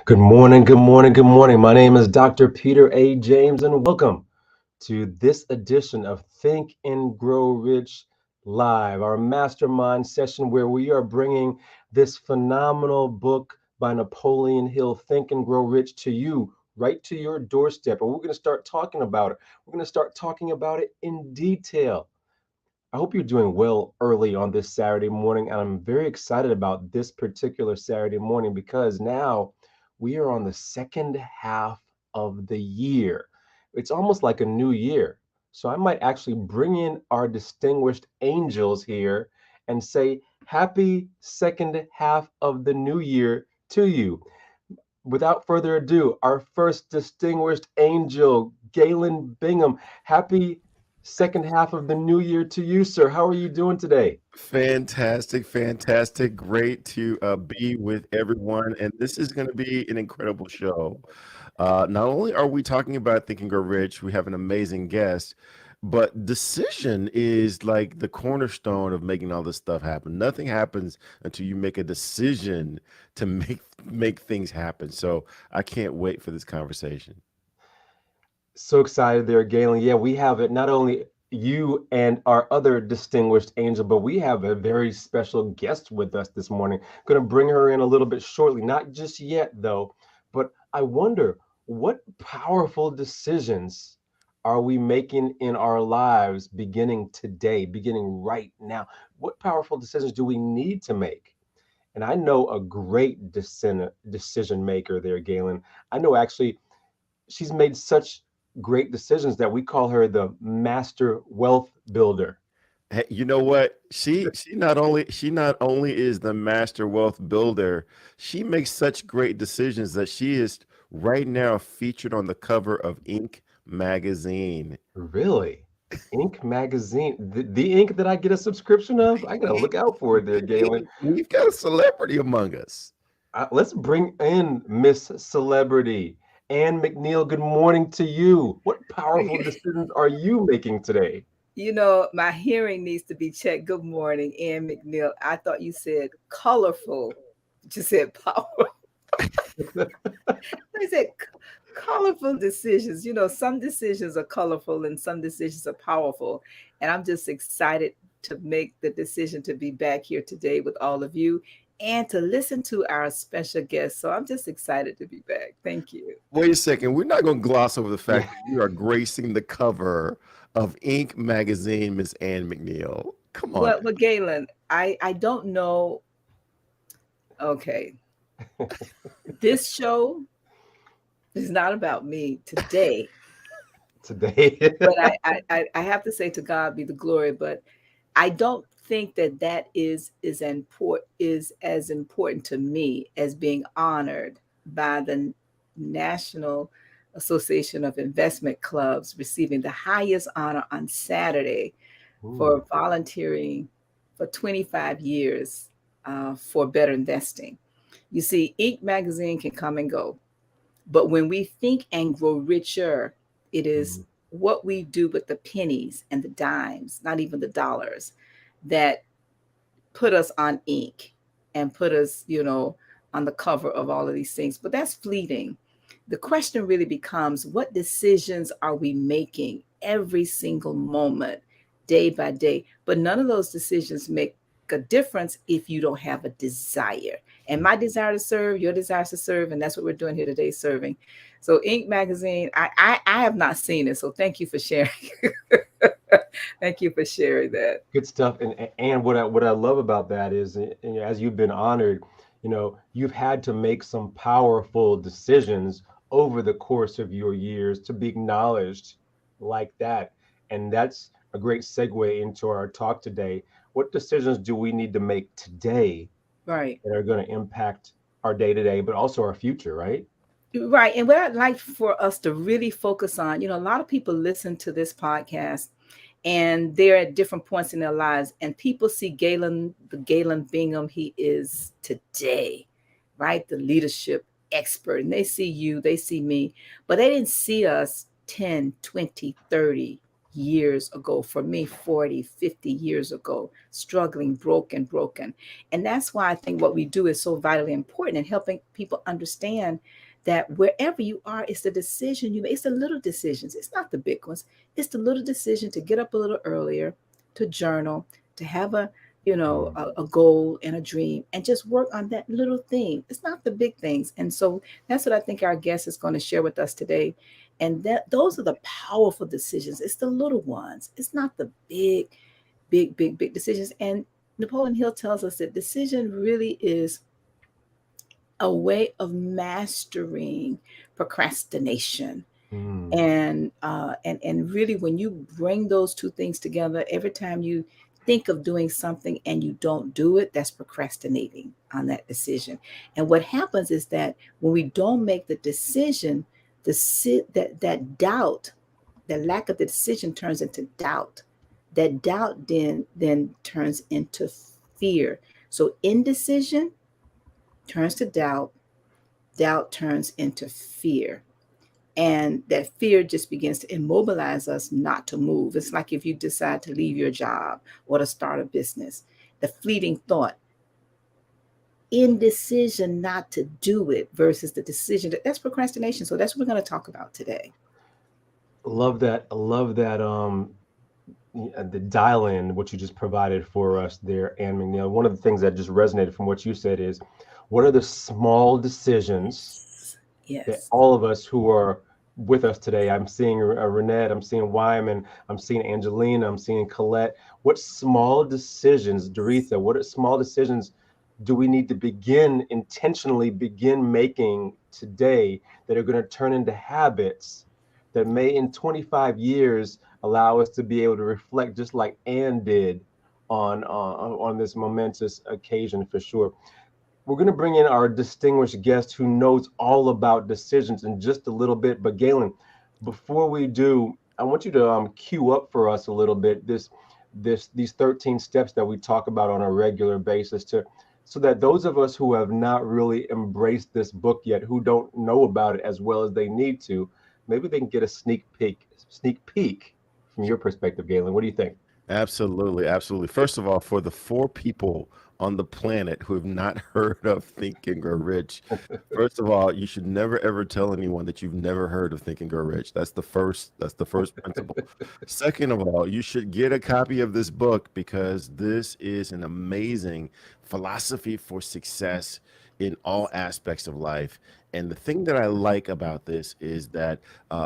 Good morning, good morning, good morning. My name is Dr. Peter A. James, and welcome to this edition of Think and Grow Rich Live, our mastermind session where we are bringing this phenomenal book by Napoleon Hill, Think and Grow Rich, to you, right to your doorstep. And we're going to start talking about it. We're going to start talking about it in detail. I hope you're doing well early on this Saturday morning. And I'm very excited about this particular Saturday morning because now we are on the second half of the year. It's almost like a new year. So I might actually bring in our distinguished angels here and say, Happy second half of the new year to you. Without further ado, our first distinguished angel, Galen Bingham. Happy second half of the new year to you, sir. How are you doing today? Fantastic, fantastic. Great to be with everyone. And this is going to be an incredible show. Not only are we talking about Think and Grow Rich, we have an amazing guest, but decision is like the cornerstone of making all this stuff happen. Nothing happens until you make a decision to make things happen. So I can't wait for this conversation. So excited there, Galen. Yeah, we have it. Not only you and our other distinguished angel, but we have a very special guest with us this morning. Going to bring her in a little bit shortly. Not just yet, though. But I wonder what powerful decisions are we making in our lives beginning today, beginning right now? What powerful decisions do we need to make? And I know a great decision maker there, Galen. I know actually she's made such great decisions that we call her the master wealth builder. Hey, you know what? She not only is the master wealth builder, she makes such great decisions that she is right now featured on the cover of Inc. magazine. Really? Inc. magazine, the ink that I get a subscription of, I gotta look out for it there, Galen. We've got a celebrity among us. Let's bring in Miss Celebrity. Ann McNeil, good morning to you. What powerful decisions are you making today? My hearing needs to be checked. Good morning, Ann McNeil. I thought you said colorful. You said power. I said colorful decisions. Some decisions are colorful and some decisions are powerful. And I'm just excited to make the decision to be back here today with all of you and to listen to our special guest. So I'm just excited to be back. Thank you. Wait a second. We're not going to gloss over the Yeah. fact that you are gracing the cover of Inc. magazine, Miss Ann McNeil. Come on. Well, Galen, I don't know. Okay. This show is not about me today, Today. but I have to say to God be the glory. But I don't think that is as important to me as being honored by the National Association of Investment Clubs receiving the highest honor on Saturday Ooh. for volunteering for 25 years for better investing. You see, Inc. magazine can come and go, but when we think and grow richer, it is Mhm. what we do with the pennies and the dimes, not even the dollars, that put us on ink and put us, on the cover of all of these things. But that's fleeting. The question really becomes, what decisions are we making every single moment, day by day? But none of those decisions make a difference if you don't have a desire. And my desire to serve, your desire to serve, and that's what we're doing here today, serving. So Inc. magazine, I have not seen it, so thank you for sharing. Thank you for sharing that. Good stuff. And what I love about that is, as you've been honored, you've had to make some powerful decisions over the course of your years to be acknowledged like that. And that's a great segue into our talk today. What decisions do we need to make today Right. that are going to impact our day to day, but also our future, right? Right. And what I'd like for us to really focus on, a lot of people listen to this podcast and they're at different points in their lives. And people see the Galen Bingham he is today, right? The leadership expert. And they see you, they see me, but they didn't see us 10, 20, 30. years ago, for me 40, 50 years ago, struggling, broken. And that's why I think what we do is so vitally important in helping people understand that wherever you are, it's the decision you make. It's the little decisions. It's not the big ones. It's the little decision to get up a little earlier, to journal, to have a goal and a dream, and just work on that little thing. It's not the big things. And so that's what I think our guest is going to share with us today. And that those are the powerful decisions. It's the little ones. It's not the big decisions. And Napoleon Hill tells us that decision really is a way of mastering procrastination. And really, when you bring those two things together, every time you think of doing something and you don't do it, that's procrastinating on that decision. And what happens is that when we don't make the decision, that doubt, the lack of the decision turns into doubt. That doubt then turns into fear. So indecision turns to doubt. Doubt turns into fear. And that fear just begins to immobilize us not to move. It's like if you decide to leave your job or to start a business, the fleeting thought, indecision not to do it versus the decision, that's procrastination. So that's what we're going to talk about today. Love that. I love that. The dial in, what you just provided for us there, Ann McNeil. One of the things that just resonated from what you said is, what are the small decisions that all of us who are with us today? I'm seeing Renette, I'm seeing Wyman, I'm seeing Angelina, I'm seeing Colette. What small decisions, Doretha, what small decisions do we need to intentionally begin making today that are going to turn into habits that may in 25 years allow us to be able to reflect just like Ann did on this momentous occasion for sure. We're going to bring in our distinguished guest who knows all about decisions in just a little bit. But Galen, before we do, I want you to cue up for us a little bit these 13 steps that we talk about on a regular basis, so that those of us who have not really embraced this book yet, who don't know about it as well as they need to, maybe they can get a sneak peek from your perspective, Galen. What do you think? Absolutely. First of all, for the 4 people on the planet who have not heard of Think and Grow Rich, first of all, you should never ever tell anyone that you've never heard of Think and Grow Rich. That's the first principle. Second of all, you should get a copy of this book, because this is an amazing philosophy for success in all aspects of life. And the thing that I like about this is that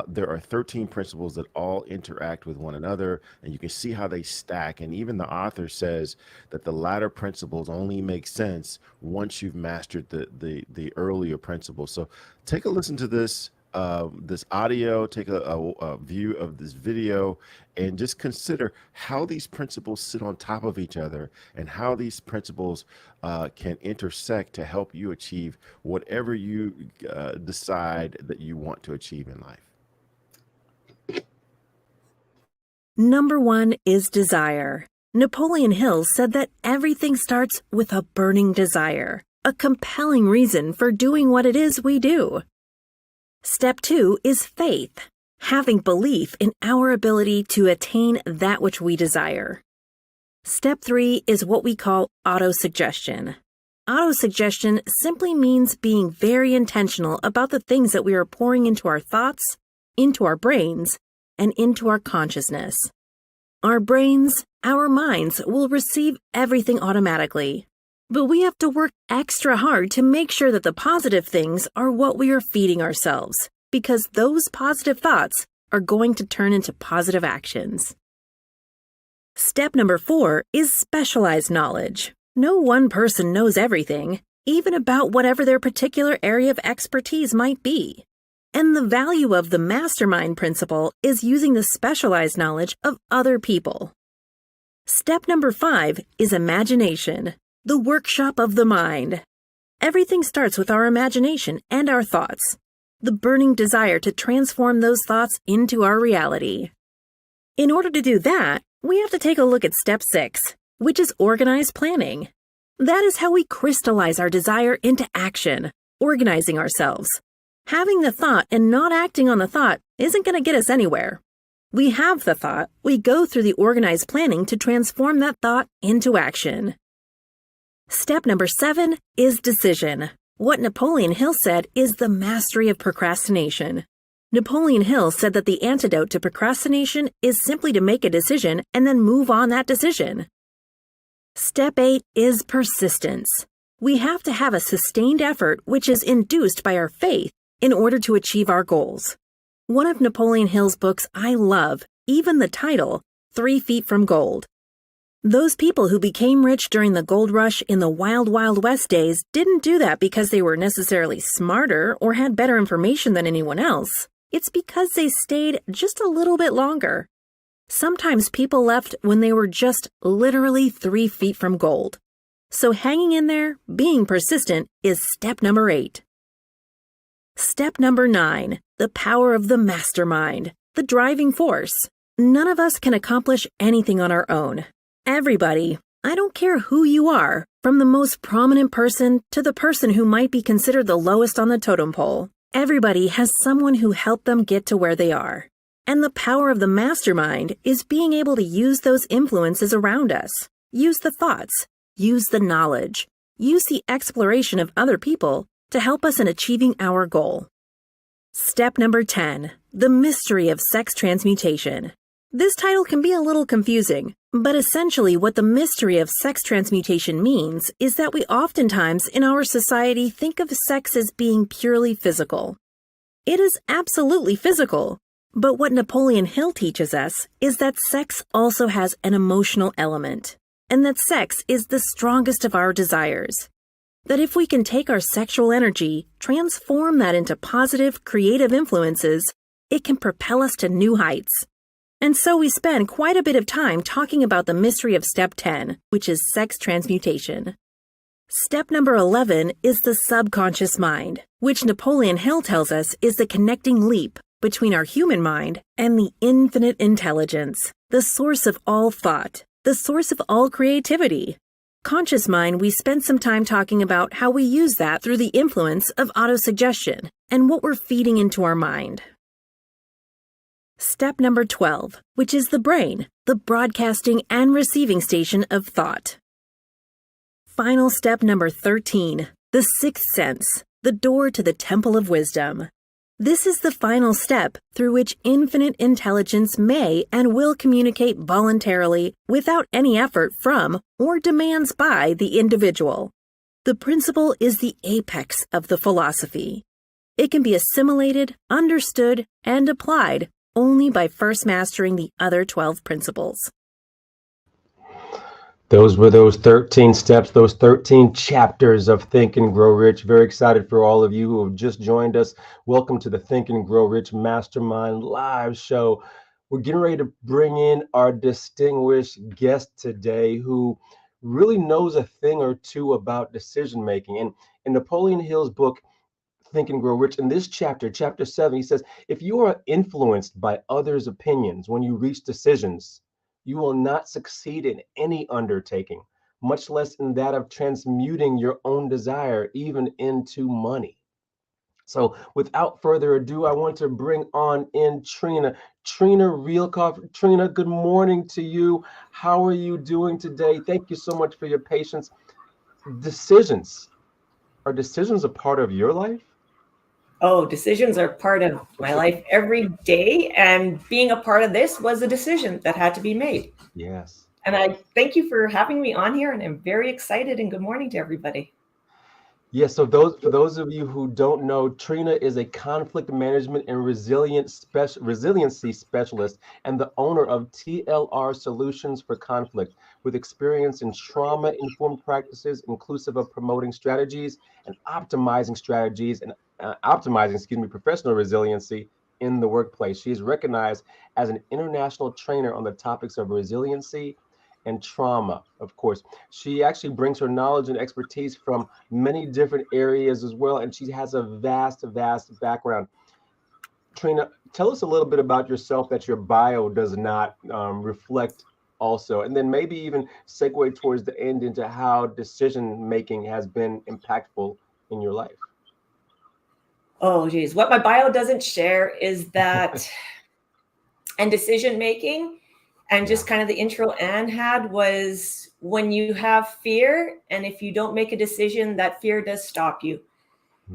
there are 13 principles that all interact with one another, and you can see how they stack. And even the author says that the latter principles only make sense once you've mastered the earlier principles. So take a listen to this audio, take a view of this video, and just consider how these principles sit on top of each other and how these principles can intersect to help you achieve whatever you decide that you want to achieve in life. Number 1 is desire. Napoleon Hill said that everything starts with a burning desire, a compelling reason for doing what it is we do. Step 2 is faith, having belief in our ability to attain that which we desire. Step 3 is what we call autosuggestion. Autosuggestion simply means being very intentional about the things that we are pouring into our thoughts, into our brains, and into our consciousness. Our brains, our minds will receive everything automatically. But we have to work extra hard to make sure that the positive things are what we are feeding ourselves, because those positive thoughts are going to turn into positive actions. Step number 4 is specialized knowledge. No one person knows everything, even about whatever their particular area of expertise might be. And the value of the MasterMind principle is using the specialized knowledge of other people. Step number 5 is imagination. The workshop of the mind. Everything starts with our imagination and our thoughts, the burning desire to transform those thoughts into our reality. In order to do that, we have to take a look at step 6, which is organized planning. That is how we crystallize our desire into action, organizing ourselves. Having the thought and not acting on the thought isn't going to get us anywhere. We have the thought, we go through the organized planning to transform that thought into action. Step number 7 is decision. What Napoleon Hill said is the mastery of procrastination. Napoleon Hill said that the antidote to procrastination is simply to make a decision and then move on that decision. Step 8 is persistence. We have to have a sustained effort which is induced by our faith in order to achieve our goals. One of Napoleon Hill's books I love, even the title, 3 Feet from Gold. Those people who became rich during the gold rush in the wild, wild west days didn't do that because they were necessarily smarter or had better information than anyone else. It's because they stayed just a little bit longer. Sometimes people left when they were just literally 3 feet from gold. So hanging in there, being persistent, is step number 8. Step number 9, the power of the mastermind, the driving force. None of us can accomplish anything on our own. Everybody, I don't care who you are, from the most prominent person to the person who might be considered the lowest on the totem pole, everybody has someone who helped them get to where they are. And the power of the mastermind is being able to use those influences around us, use the thoughts, use the knowledge, use the exploration of other people to help us in achieving our goal. Step number 10, the mystery of sex transmutation. This title can be a little confusing, but essentially what the mystery of sex transmutation means is that we oftentimes in our society think of sex as being purely physical. It is absolutely physical, but what Napoleon Hill teaches us is that sex also has an emotional element, and that sex is the strongest of our desires. That if we can take our sexual energy, transform that into positive, creative influences, it can propel us to new heights. And so we spend quite a bit of time talking about the mystery of step 10, which is sex transmutation. Step number 11 is the subconscious mind, which Napoleon Hill tells us is the connecting leap between our human mind and the infinite intelligence, the source of all thought, the source of all creativity. Conscious mind, we spent some time talking about how we use that through the influence of autosuggestion and what we're feeding into our mind. Step number 12, which is the brain, the broadcasting and receiving station of thought. Final step number 13, the sixth sense, the door to the temple of wisdom. This is the final step through which infinite intelligence may and will communicate voluntarily without any effort from or demands by the individual. The principle is the apex of the philosophy. It can be assimilated, understood, and applied only by first mastering the other 12 principles. Those were those 13 steps, those 13 chapters of Think and Grow Rich. Very excited for all of you who have just joined us. Welcome to the Think and Grow Rich Mastermind live show. We're getting ready to bring in our distinguished guest today who really knows a thing or two about decision making. And in Napoleon Hill's book, Think and Grow Rich, in this chapter, chapter 7, he says, if you are influenced by others' opinions when you reach decisions, you will not succeed in any undertaking, much less in that of transmuting your own desire even into money. So without further ado, I want to bring on in Treena Reilkoff. Treena, good morning to you. How are you doing today? Thank you so much for your patience. Decisions. Are decisions a part of your life? Oh, decisions are part of my life every day. And being a part of this was a decision that had to be made. Yes. And I thank you for having me on here. And I'm very excited. And good morning to everybody. Yes, so for those of you who don't know, Treena is a conflict management and resiliency specialist and the owner of TLR Solutions for Conflict, with experience in trauma-informed practices inclusive of promoting strategies and optimizing professional resiliency in the workplace. She is recognized as an international trainer on the topics of resiliency and trauma, of course. She actually brings her knowledge and expertise from many different areas as well, and she has a vast background. Treena, tell us a little bit about yourself that your bio does not reflect also, and then maybe even segue towards the end into how decision making has been impactful in your life. Oh, geez. What my bio doesn't share is that and decision making. And just kind of the intro Anne had was, when you have fear, and if you don't make a decision, that fear does stop you.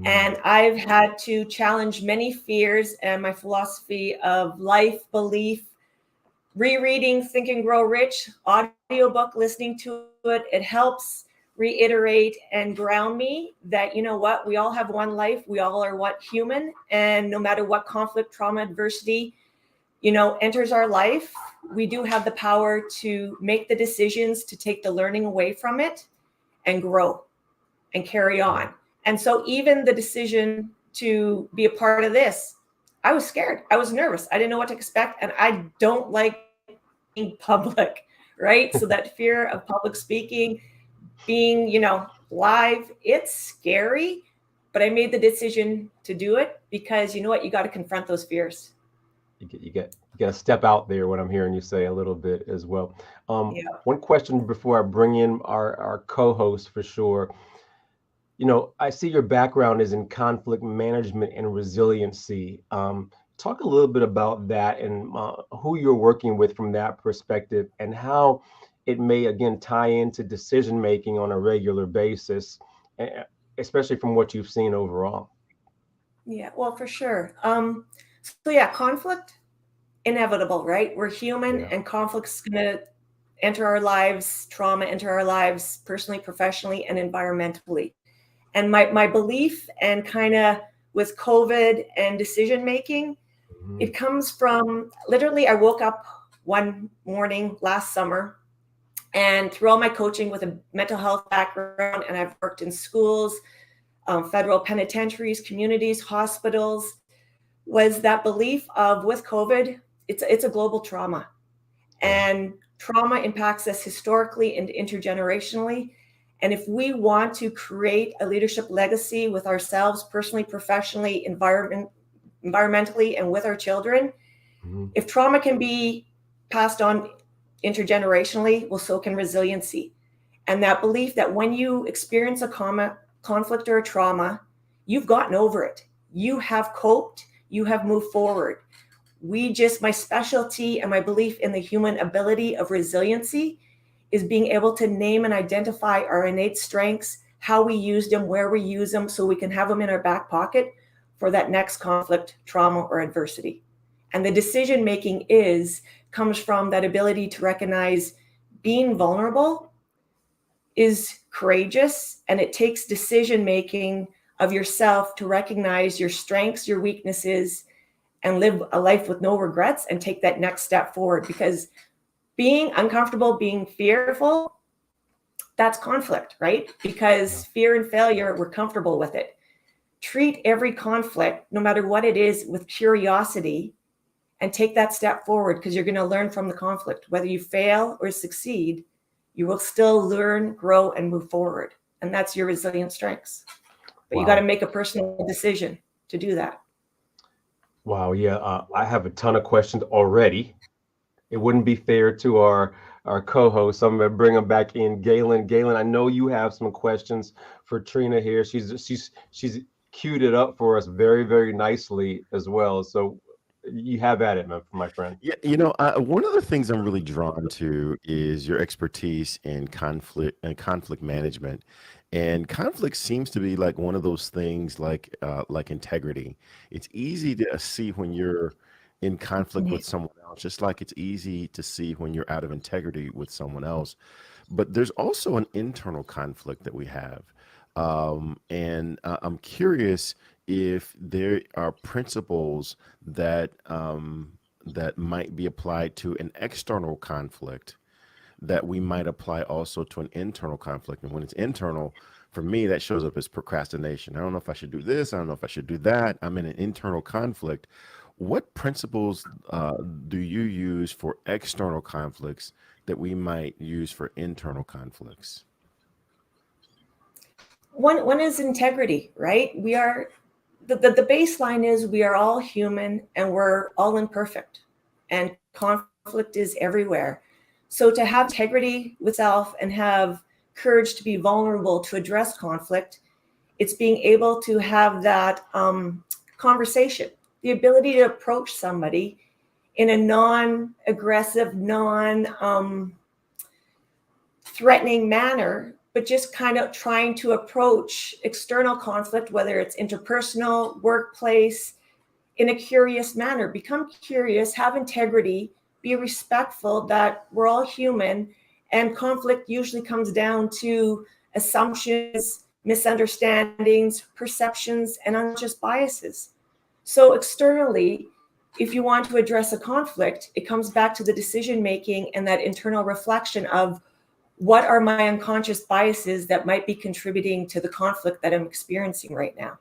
And I've had to challenge many fears and my philosophy of life, belief, rereading Think and Grow Rich, audiobook, listening to it. It helps reiterate and ground me that, you know what, we all have one life. We all are human. And no matter what conflict, trauma, adversity, enters our life, we do have the power to make the decisions to take the learning away from it and grow and carry on. And so even the decision to be a part of this, I was scared. I was nervous. I didn't know what to expect. And I don't like being public, right? So that fear of public speaking, being, live, it's scary. But I made the decision to do it because you know what? You got to confront those fears. You got to step out there, what I'm hearing you say a little bit as well. One question before I bring in our co-host for sure. I see your background is in conflict management and resiliency. Talk a little bit about that and who you're working with from that perspective, and how it may, again, tie into decision making on a regular basis, especially from what you've seen overall. Yeah, well, for sure. Conflict, inevitable, right? We're human, and conflict's going to enter our lives, trauma enter our lives, personally, professionally, and environmentally. And my belief, and kind of with COVID and decision making, it comes from, literally, I woke up one morning last summer, and through all my coaching with a mental health background, and I've worked in schools, federal penitentiaries, communities, hospitals, was that belief of, with COVID, it's a global trauma. And trauma impacts us historically and intergenerationally. And if we want to create a leadership legacy with ourselves, personally, professionally, environmentally, and with our children, if trauma can be passed on intergenerationally, well, so can resiliency. And that belief that when you experience a conflict or a trauma, you've gotten over it. You have coped, you have moved forward. My specialty and my belief in the human ability of resiliency is being able to name and identify our innate strengths, how we use them, where we use them, so we can have them in our back pocket for that next conflict, trauma, or adversity. And the decision making comes from that ability to recognize being vulnerable is courageous, and it takes decision making of yourself to recognize your strengths, your weaknesses, and live a life with no regrets and take that next step forward. Because being uncomfortable, being fearful, that's conflict, right? Because fear and failure, we're comfortable with it. Treat every conflict, no matter what it is, with curiosity, and take that step forward, because you're going to learn from the conflict. Whether you fail or succeed, you will still learn, grow, and move forward. And that's your resilient strengths. But you got to make a personal decision to do that. Wow. Yeah. I have a ton of questions already. It wouldn't be fair to our co-host. I'm going to bring him back in. Galen, I know you have some questions for Treena here. She's queued it up for us very, very nicely as well. So you have at it, my friend. Yeah, one of the things I'm really drawn to is your expertise in conflict management. And conflict seems to be like one of those things like integrity. It's easy to see when you're in conflict with someone else, just like it's easy to see when you're out of integrity with someone else. But there's also an internal conflict that we have. And I'm curious if there are principles that that might be applied to an external conflict that we might apply also to an internal conflict. And when it's internal, for me, that shows up as procrastination. I don't know if I should do this. I don't know if I should do that. I'm in an internal conflict. What principles do you use for external conflicts that we might use for internal conflicts? One is integrity, right? We are the baseline is we are all human and we're all imperfect, and conflict is everywhere. So to have integrity with self and have courage to be vulnerable to address conflict, it's being able to have that conversation, the ability to approach somebody in a non-aggressive, non-threatening manner, but just kind of trying to approach external conflict, whether it's interpersonal, workplace, in a curious manner. Become curious, have integrity, be respectful that we're all human, and conflict usually comes down to assumptions, misunderstandings, perceptions, and unconscious biases. So externally, if you want to address a conflict, it comes back to the decision making and that internal reflection of what are my unconscious biases that might be contributing to the conflict that I'm experiencing right now.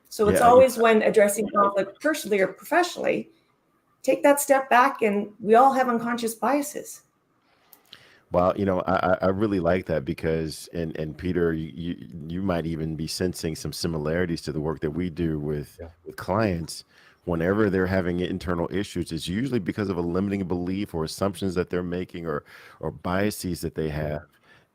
So it's always when addressing conflict personally or professionally, take that step back, and we all have unconscious biases. Well, I really like that because, and Peter, you might even be sensing some similarities to the work that we do with clients. Whenever they're having internal issues, it's usually because of a limiting belief or assumptions that they're making, or biases that they have.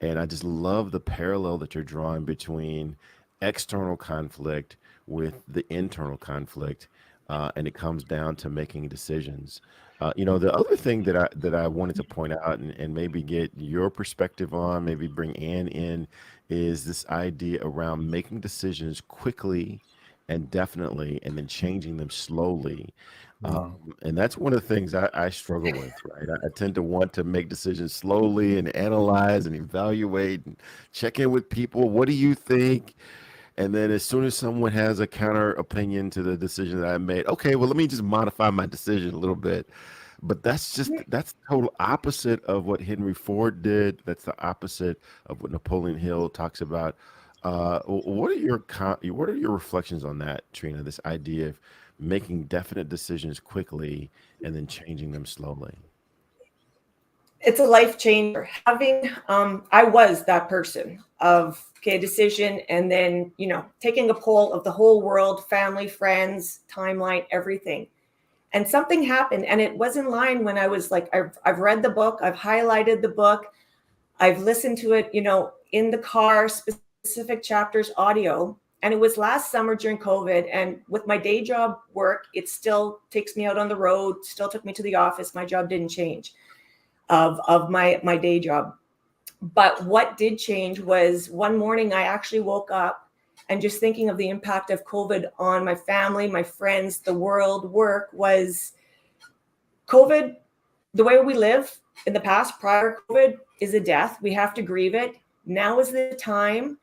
And I just love the parallel that you're drawing between external conflict with the internal conflict, and it comes down to making decisions. The other thing that I wanted to point out, and maybe get your perspective on, maybe bring Ann in, is this idea around making decisions quickly and definitely, and then changing them slowly. And that's one of the things I struggle with, right? I tend to want to make decisions slowly and analyze and evaluate and check in with people. What do you think? And then as soon as someone has a counter opinion to the decision that I made, okay, well, let me just modify my decision a little bit. But that's the total opposite of what Henry Ford did. That's the opposite of what Napoleon Hill talks about. What are your reflections on that, Treena? This idea of making definite decisions quickly and then changing them slowly. It's a life changer. I was that person of decision, and then taking a poll of the whole world, family, friends, timeline, everything. And something happened, and it was in line when I was like, I've read the book, I've highlighted the book, I've listened to it, in the car, specific chapters, audio. And it was last summer during COVID. And with my day job work, it still takes me out on the road, still took me to the office. My job didn't change of my day job. But what did change was one morning I actually woke up and just thinking of the impact of COVID on my family, my friends, the world, work, was COVID, the way we live in the past prior to COVID is a death. We have to grieve it. Now is the time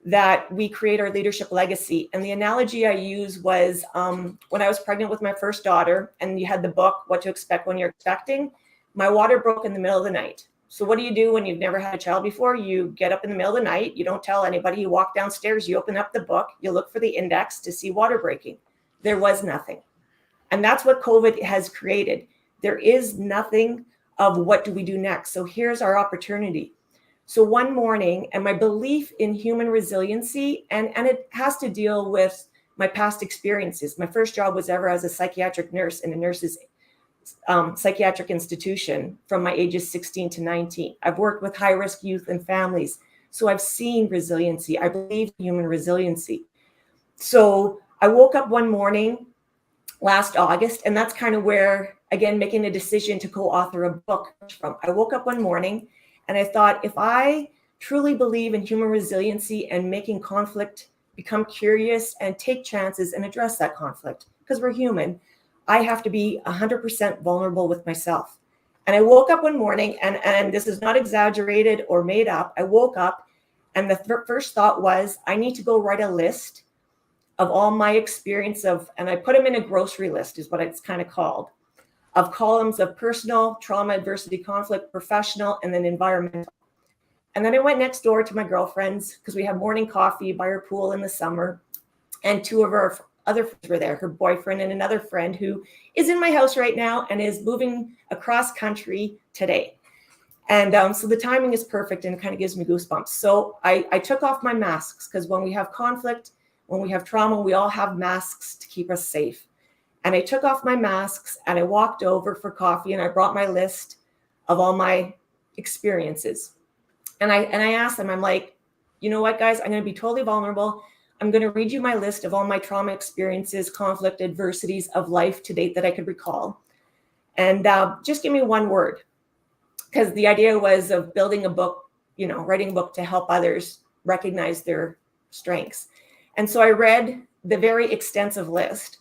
that we create our leadership legacy. And the analogy I use was when I was pregnant with my first daughter, and you had the book, What to Expect When You're Expecting, my water broke in the middle of the night. So what do you do when you've never had a child before? You get up in the middle of the night, you don't tell anybody, you walk downstairs, you open up the book, you look for the index to see water breaking. There was nothing. And that's what COVID has created. There is nothing of what do we do next. So here's our opportunity. So one morning, and my belief in human resiliency, and it has to deal with my past experiences. My first job was ever as a psychiatric nurse in a nurse's psychiatric institution from my ages 16 to 19. I've worked with high-risk youth and families. So I've seen resiliency. I believe in human resiliency. So I woke up one morning last August, and that's kind of where, again, making a decision to co-author a book from. I woke up one morning and I thought, if I truly believe in human resiliency and making conflict, become curious and take chances and address that conflict, because we're human, I have to be 100% vulnerable with myself. And I woke up one morning, and this is not exaggerated or made up. I woke up and the first thought was, I need to go write a list of all my experience of, and I put them in a grocery list is what it's kind of called, of columns of personal, trauma, adversity, conflict, professional, and then environmental. And then I went next door to my girlfriends because we have morning coffee by our pool in the summer. And two of our other friends were there, her boyfriend and another friend who is in my house right now and is moving across country today. And so the timing is perfect and it kind of gives me goosebumps. So I took off my masks because when we have conflict, when we have trauma, we all have masks to keep us safe. And I took off my masks and I walked over for coffee and I brought my list of all my experiences. And I asked them, I'm like, you know what, guys, I'm going to be totally vulnerable. I'm going to read you my list of all my trauma experiences, conflict, adversities of life to date that I could recall. And just give me one word, because the idea was of building a book, writing a book to help others recognize their strengths. And so I read the very extensive list.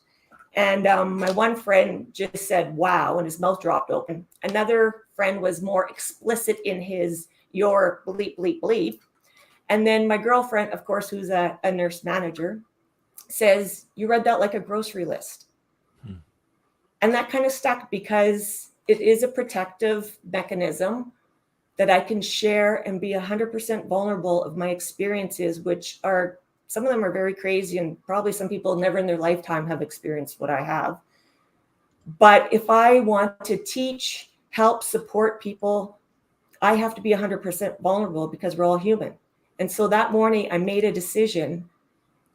And my one friend just said, wow, and his mouth dropped open. Another friend was more explicit in his, your bleep, bleep, bleep. And then my girlfriend, of course, who's a nurse manager, says, you read that like a grocery list. And that kind of stuck, because it is a protective mechanism that I can share and be 100% vulnerable of my experiences, which are, some of them are very crazy, and probably some people never in their lifetime have experienced what I have. But if I want to teach, help, support people, I have to be 100% vulnerable, because we're all human. And so that morning I made a decision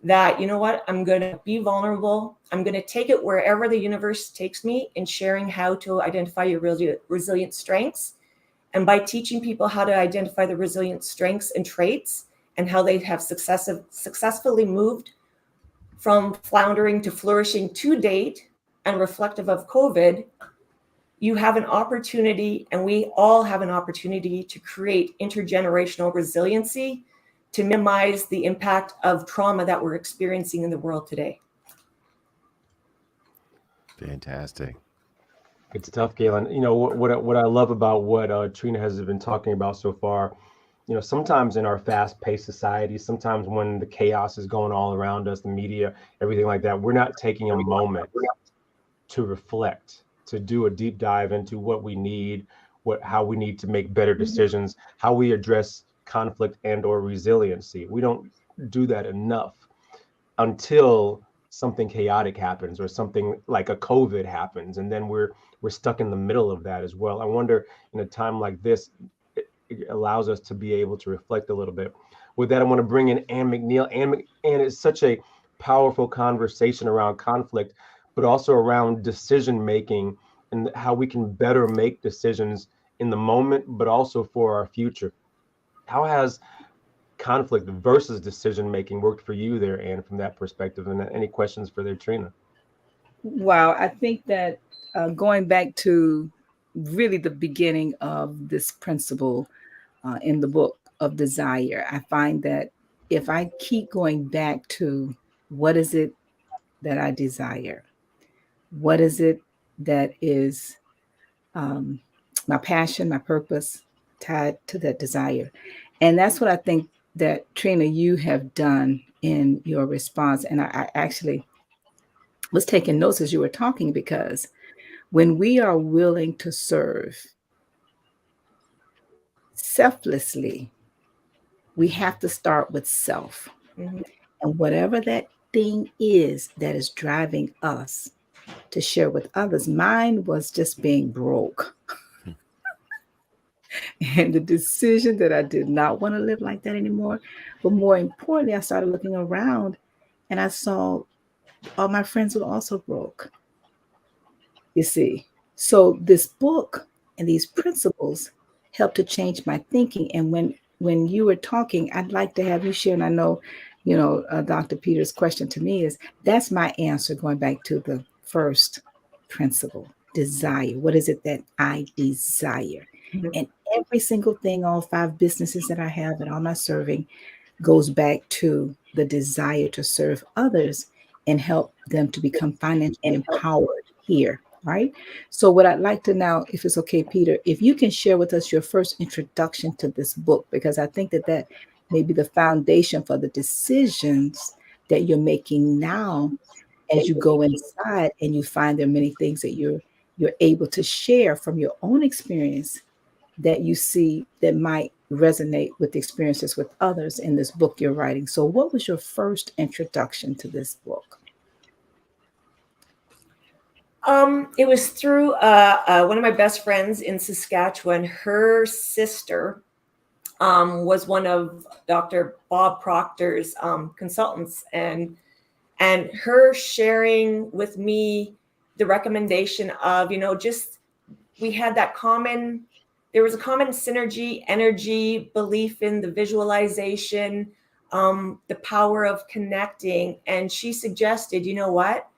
that, you know what, I'm going to be vulnerable. I'm going to take it wherever the universe takes me in sharing how to identify your resilient strengths. And by teaching people how to identify the resilient strengths and traits, and how they have successfully moved from floundering to flourishing to date, and reflective of COVID, you have an opportunity, and we all have an opportunity, to create intergenerational resiliency to minimize the impact of trauma that we're experiencing in the world today. Fantastic. It's tough, Galen. What I love about what Treena has been talking about so far, sometimes in our fast-paced society, sometimes when the chaos is going all around us, the media, everything like that, we're not taking a moment to reflect, to do a deep dive into what we need, how we need to make better decisions, how we address conflict and or resiliency. We don't do that enough until something chaotic happens, or something like a COVID happens, and then we're stuck in the middle of that as well. I wonder, in a time like this, it allows us to be able to reflect a little bit. With that, I want to bring in Ann McNeil. Ann, it's such a powerful conversation around conflict, but also around decision making, and how we can better make decisions in the moment, but also for our future. How has conflict versus decision making worked for you there, Ann, from that perspective? And any questions for their Treena? Wow, I think that going back to really the beginning of this principle in the book of desire, I find that if I keep going back to what is it that I desire, what is it that is my passion, my purpose tied to that desire. And that's what I think that, Treena, you have done in your response. And I actually was taking notes as you were talking, because when we are willing to serve selflessly, we have to start with self. Mm-hmm. And whatever that thing is that is driving us to share with others, mine was just being broke. And the decision that I did not want to live like that anymore. But more importantly, I started looking around, and I saw all my friends were also broke. You see, so this book and these principles helped to change my thinking. And when you were talking, I'd like to have you share. And I know, Dr. Peter's question to me is, that's my answer, going back to the first principle, desire. What is it that I desire? Mm-hmm. And every single thing, all 5 businesses that I have and all my serving, goes back to the desire to serve others and help them to become financially empowered here, right? So what I'd like to now, if it's okay, Peter, if you can share with us your first introduction to this book, because I think that may be the foundation for the decisions that you're making now as you go inside and you find there are many things that you're able to share from your own experience that you see that might resonate with the experiences with others in this book you're writing. So what was your first introduction to this book? It was through one of my best friends in Saskatchewan. Her sister was one of Dr. Bob Proctor's consultants, and her sharing with me the recommendation of, just, we had that there was a common synergy, energy, belief in the visualization, the power of connecting. And she suggested, you know what?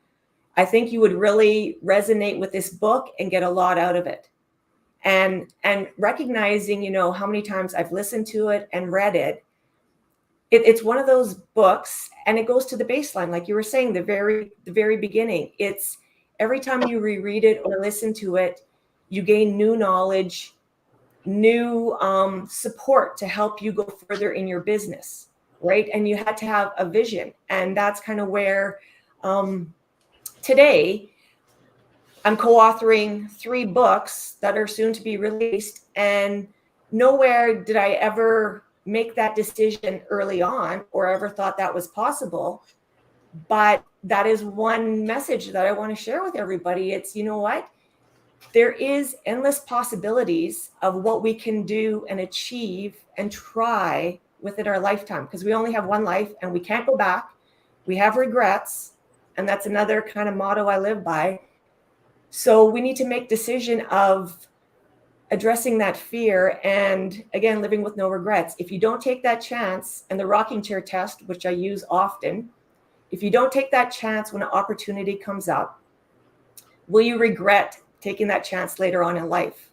I think you would really resonate with this book and get a lot out of it. And recognizing, you know, how many times I've listened to it and read it, it's one of those books, and it goes to the baseline, like you were saying, the very beginning. It's every time you reread it or listen to it, you gain new knowledge, new support to help you go further in your business, right? And you had to have a vision, and that's kind of where today I'm co-authoring 3 books that are soon to be released, and nowhere did I ever make that decision early on or ever thought that was possible. But that is one message that I want to share with everybody. It's, you know what? There is endless possibilities of what we can do and achieve and try within our lifetime, because we only have one life and we can't go back. We have regrets, and that's another kind of motto I live by. So we need to make decision of addressing that fear and, again, living with no regrets. If you don't take that chance, and the rocking chair test, which I use often, if you don't take that chance when an opportunity comes up, will you regret taking that chance later on in life?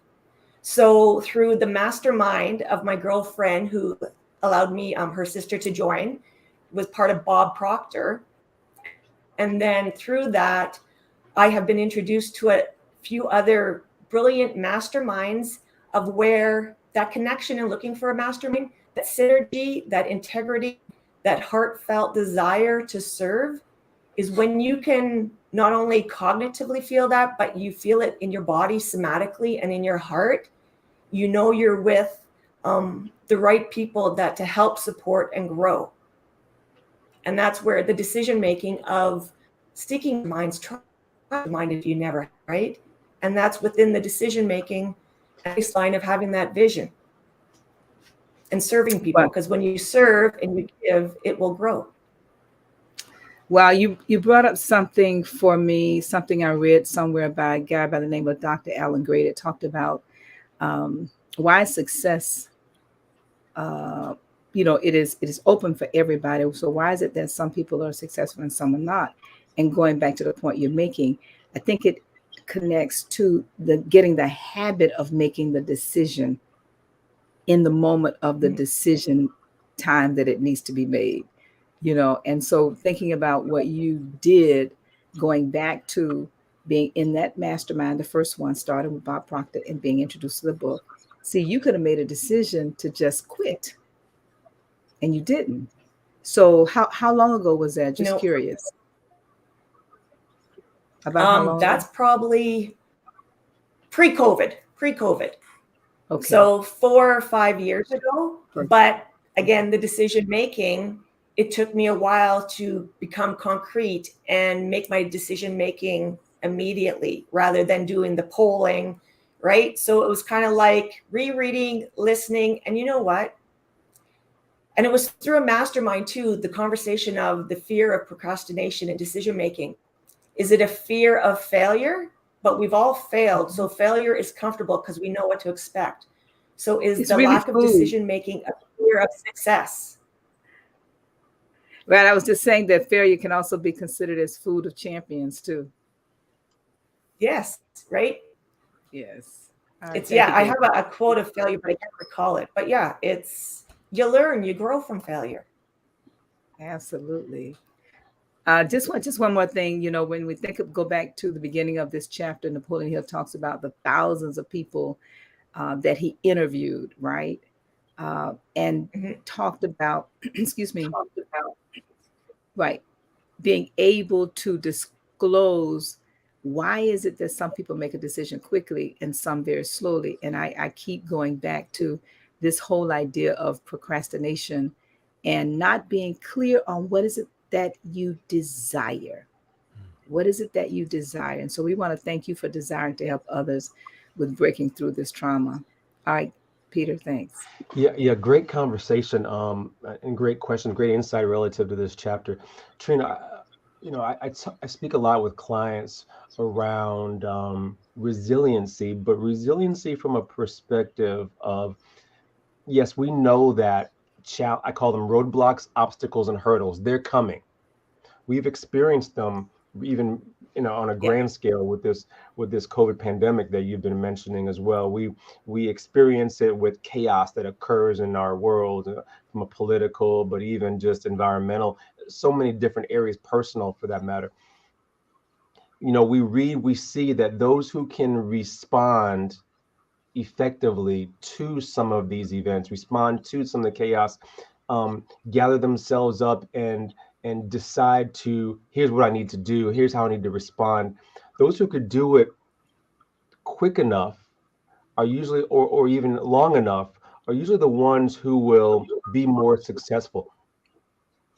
So through the mastermind of my girlfriend, who allowed me, her sister, to join, was part of Bob Proctor. And then through that, I have been introduced to a few other brilliant masterminds of where that connection and looking for a mastermind, that synergy, that integrity, that heartfelt desire to serve is when you can not only cognitively feel that, but you feel it in your body somatically and in your heart. You know you're with the right people that to help support and grow. And that's where the decision making of sticking minds, try mind if you never, right? And that's within the decision making baseline of having that vision and serving people, because when you serve and you give, it will grow. Well, you brought up something for me, something I read somewhere by a guy by the name of Dr. Alan Gray that talked about why success, it is open for everybody. So why is it that some people are successful and some are not? And going back to the point you're making, I think it connects to the getting the habit of making the decision in the moment of the decision time that it needs to be made, and so thinking about what you did, going back to being in that mastermind, the first one started with Bob Proctor and being introduced to the book. See, you could have made a decision to just quit and you didn't. So how long ago was that? Just curious. About how long that's ago? Probably pre-COVID. Okay. So 4 or 5 years ago. But again, the decision making, it took me a while to become concrete and make my decision making immediately rather than doing the polling, right? So it was kind of like rereading, listening, and you know what? And it was through a mastermind too, the conversation of the fear of procrastination and decision making. Is it a fear of failure? But we've all failed. So failure is comfortable because we know what to expect. So is It's the really lack of food. decision making a fear of success? Right. I was just saying that failure can also be considered as food of champions too. Yes, right? Yes. It's, I have a quote of failure, but I can't recall it. But yeah, it's, you learn, you grow from failure. Absolutely. Just one more thing, when we go back to the beginning of this chapter, Napoleon Hill talks about the thousands of people that he interviewed, right? And talked about, right, being able to disclose why is it that some people make a decision quickly and some very slowly. And I keep going back to this whole idea of procrastination and not being clear on what is it that you desire. What is it that you desire? And so we want to thank you for desiring to help others with breaking through this trauma. All right, Peter, thanks. Yeah, great conversation, and great question, great insight relative to this chapter. Treena, I speak a lot with clients around resiliency, but resiliency from a perspective of, yes, we know that I call them roadblocks, obstacles, and hurdles. They're coming. We've experienced them even on a grand scale with this COVID pandemic that you've been mentioning as well. We experience it with chaos that occurs in our world, from a political, but even just environmental, so many different areas, personal for that matter. We see that those who can respond effectively to some of these events, respond to some of the chaos, gather themselves up and decide to, here's what I need to do, here's how I need to respond. Those who could do it quick enough are usually, or even long enough, are usually the ones who will be more successful.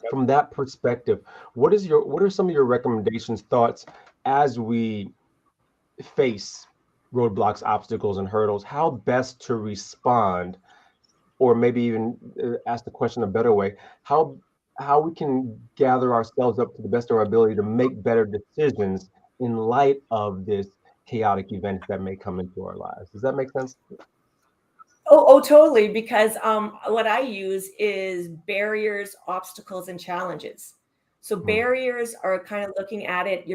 From that perspective, what are some of your recommendations, thoughts, as we face roadblocks, obstacles, and hurdles, how best to respond, or maybe even ask the question a better way, how we can gather ourselves up to the best of our ability to make better decisions in light of this chaotic event that may come into our lives. Does that make sense? Oh, totally. Because what I use is barriers, obstacles, and challenges. So barriers are kind of looking at it.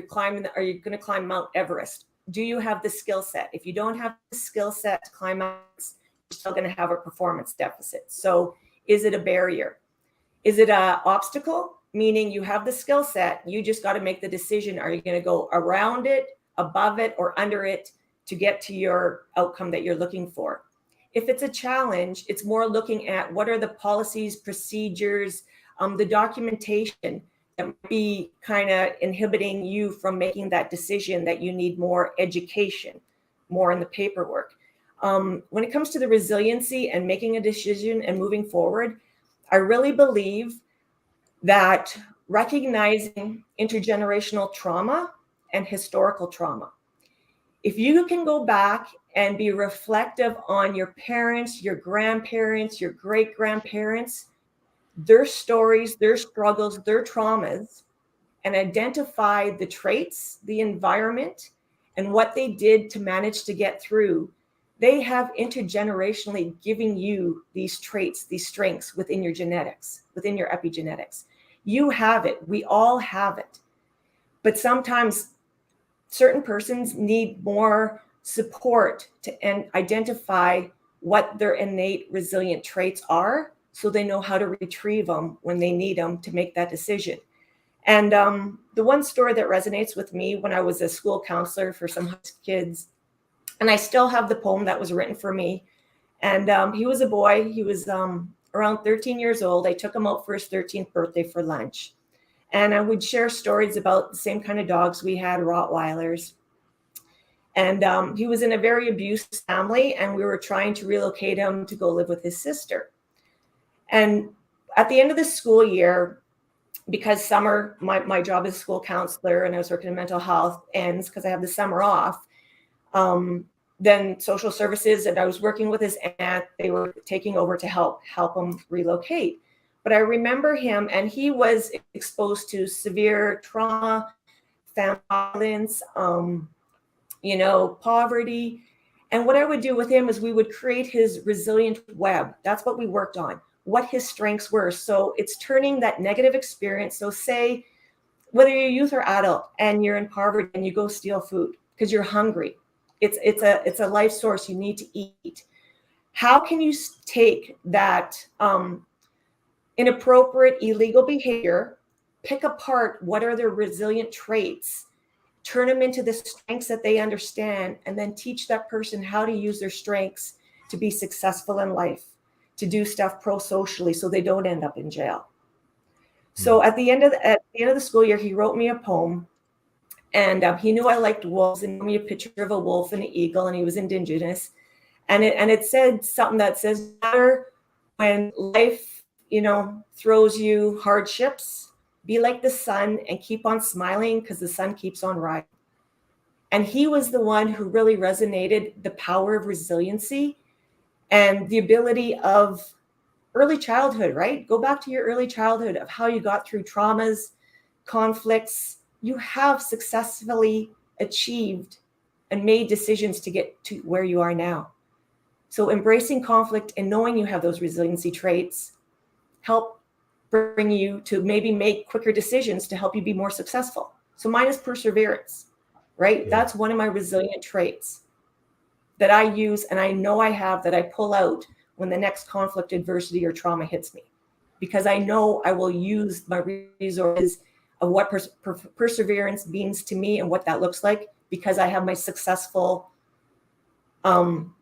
Are you going to climb Mount Everest? Do you have the skill set? If you don't have the skill set to climb Mount Everest, you're still going to have a performance deficit. So is it a barrier? Is it an obstacle? Meaning you have the skill set, you just got to make the decision. Are you going to go around it, above it, or under it to get to your outcome that you're looking for? If it's a challenge, it's more looking at what are the policies, procedures, the documentation that might be kind of inhibiting you from making that decision, that you need more education, more in the paperwork. When it comes to the resiliency and making a decision and moving forward, I really believe that recognizing intergenerational trauma and historical trauma. If you can go back and be reflective on your parents, your grandparents, your great-grandparents, their stories, their struggles, their traumas, and identify the traits, the environment, and what they did to manage to get through, they have intergenerationally giving you these traits, these strengths within your genetics, within your epigenetics. You have it. We all have it. But sometimes certain persons need more support to identify what their innate resilient traits are, so they know how to retrieve them when they need them to make that decision. And the one story that resonates with me, when I was a school counselor for some kids, and I still have the poem that was written for me. And he was a boy. He was around 13 years old. I took him out for his 13th birthday for lunch. And I would share stories about the same kind of dogs we had, Rottweilers. And he was in a very abusive family, and we were trying to relocate him to go live with his sister. And at the end of the school year, because summer, my job as a school counselor, and I was working in mental health, ends because I have the summer off. Then social services, and I was working with his aunt, they were taking over to help him relocate. But I remember him, and he was exposed to severe trauma, family violence, poverty. And what I would do with him is we would create his resilient web. That's what we worked on, what his strengths were. So it's turning that negative experience. So say, whether you're youth or adult and you're in poverty and you go steal food because you're hungry, it's a life source you need to eat. How can you take that inappropriate, illegal behavior, pick apart what are their resilient traits, turn them into the strengths that they understand, and then teach that person how to use their strengths to be successful in life, to do stuff pro-socially so they don't end up in jail. So at the end of the school year, he wrote me a poem, and he knew I liked wolves, and gave me a picture of a wolf and an eagle, and he was Indigenous. And it said something that says, no matter when life throws you hardships, be like the sun and keep on smiling, because the sun keeps on rising. And he was the one who really resonated the power of resiliency and the ability of early childhood, right? Go back to your early childhood of how you got through traumas, conflicts. You have successfully achieved and made decisions to get to where you are now. So embracing conflict and knowing you have those resiliency traits help bring you to maybe make quicker decisions to help you be more successful. So mine is perseverance. right? Yeah. That's one of my resilient traits that I use, and I know I have, that I pull out when the next conflict, adversity, or trauma hits me, because I know I will use my resources of what perseverance means to me and what that looks like, because I have my successful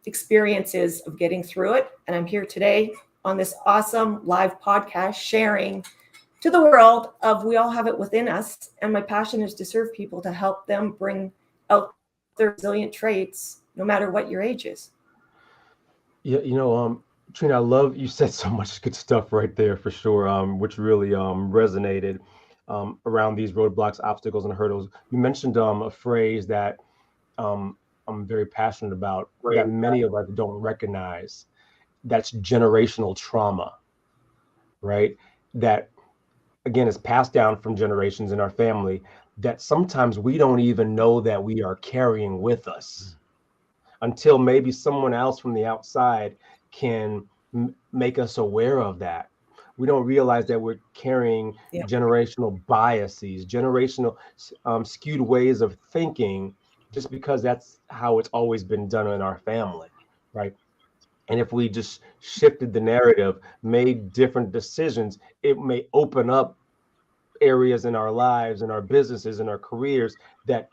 experiences of getting through it. And I'm here today on this awesome live podcast sharing to the world of we all have it within us. And my passion is to serve people, to help them bring out their resilient traits, no matter what your age is. Yeah, Treena, I love you said so much good stuff right there for sure, which really resonated around these roadblocks, obstacles, and hurdles. You mentioned a phrase that um, I'm very passionate about that many of us don't recognize. That's generational trauma, right? That again is passed down from generations in our family that sometimes we don't even know that we are carrying with us until maybe someone else from the outside can make us aware of that. We don't realize that we're carrying generational biases, generational skewed ways of thinking, just because that's how it's always been done in our family, right? And if we just shifted the narrative, made different decisions, it may open up areas in our lives, in our businesses, in our careers that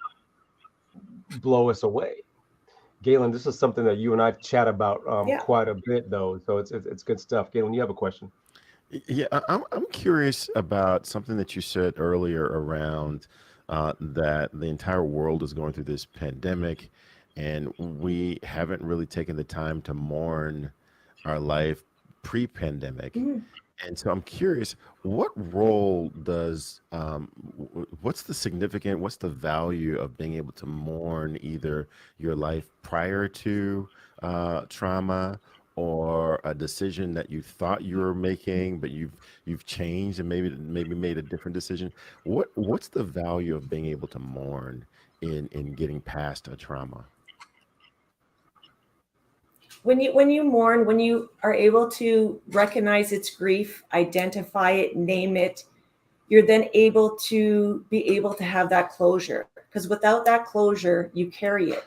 blow us away. Galen, this is something that you and I chat about quite a bit, though. So it's good stuff. Galen, you have a question? Yeah, I'm curious about something that you said earlier around that the entire world is going through this pandemic, and we haven't really taken the time to mourn our life pre-pandemic. Mm. And so I'm curious, what role does, what's the significant, what's the value of being able to mourn either your life prior to trauma or a decision that you thought you were making, but you've changed and maybe made a different decision. What's the value of being able to mourn in getting past a trauma? When you mourn, when you are able to recognize its grief, identify it, name it, you're then able to have that closure. Because without that closure, you carry it.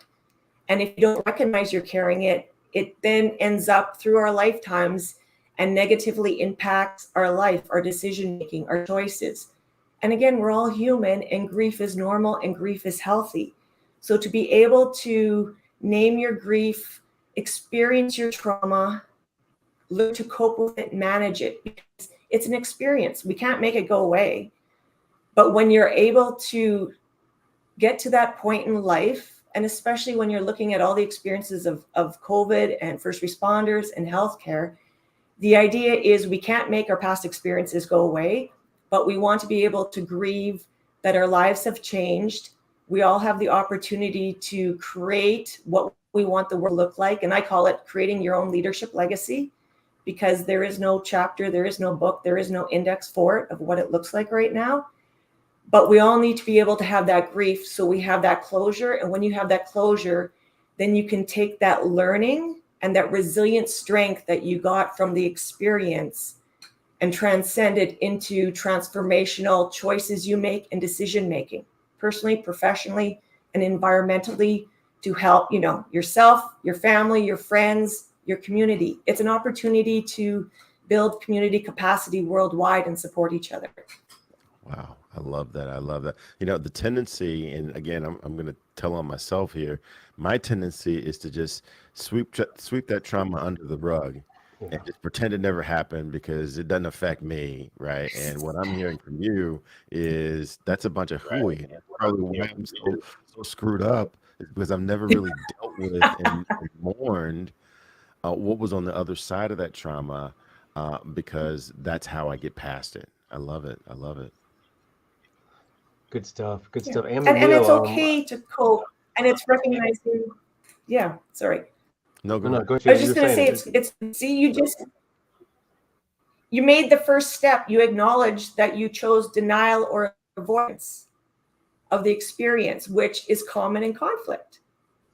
And if you don't recognize you're carrying it, it then ends up through our lifetimes and negatively impacts our life, our decision making, our choices. And again, we're all human, and grief is normal and grief is healthy. So to be able to name your grief, experience your trauma, learn to cope with it, manage it, because it's an experience. We can't make it go away. But when you're able to get to that point in life, and especially when you're looking at all the experiences of COVID and first responders and healthcare, the idea is we can't make our past experiences go away, but we want to be able to grieve that our lives have changed. We all have the opportunity to create what we want the world to look like. And I call it creating your own leadership legacy, because there is no chapter, there is no book, there is no index for it of what it looks like right now. But we all need to be able to have that grief, so we have that closure. And when you have that closure, then you can take that learning and that resilient strength that you got from the experience and transcend it into transformational choices you make and decision making, personally, professionally, and environmentally, to help, yourself, your family, your friends, your community. It's an opportunity to build community capacity worldwide and support each other. Wow, I love that. I love that. The tendency, and again, I'm going to tell on myself here. My tendency is to just sweep that trauma under the rug and just pretend it never happened because it doesn't affect me, right? And what I'm hearing from you is that's a bunch of hooey. And that's probably why I'm so screwed up, is because I've never really dealt with and mourned what was on the other side of that trauma, because that's how I get past it. I love it. I love it. Good stuff. Good stuff. And it's okay to cope, and it's recognizing. Yeah, sorry. No, go ahead. I was just going to say, it's see, you made the first step. You acknowledged that you chose denial or avoidance of the experience, which is common in conflict.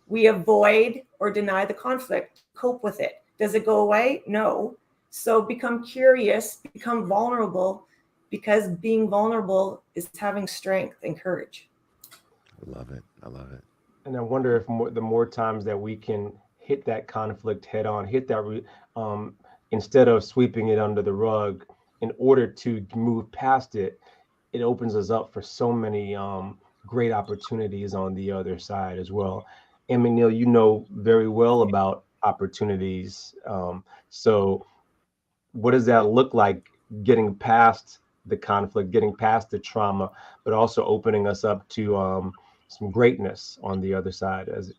We avoid or deny the conflict, cope with it. Does it go away? No. So become curious, become vulnerable, because being vulnerable is having strength and courage. I love it. I love it. And I wonder if the more times that we can hit that conflict head on, hit that, instead of sweeping it under the rug, in order to move past it, it opens us up for so many great opportunities on the other side as well. And McNeil, you know very well about opportunities. So what does that look like, getting past the conflict, getting past the trauma, but also opening us up to some greatness on the other side? As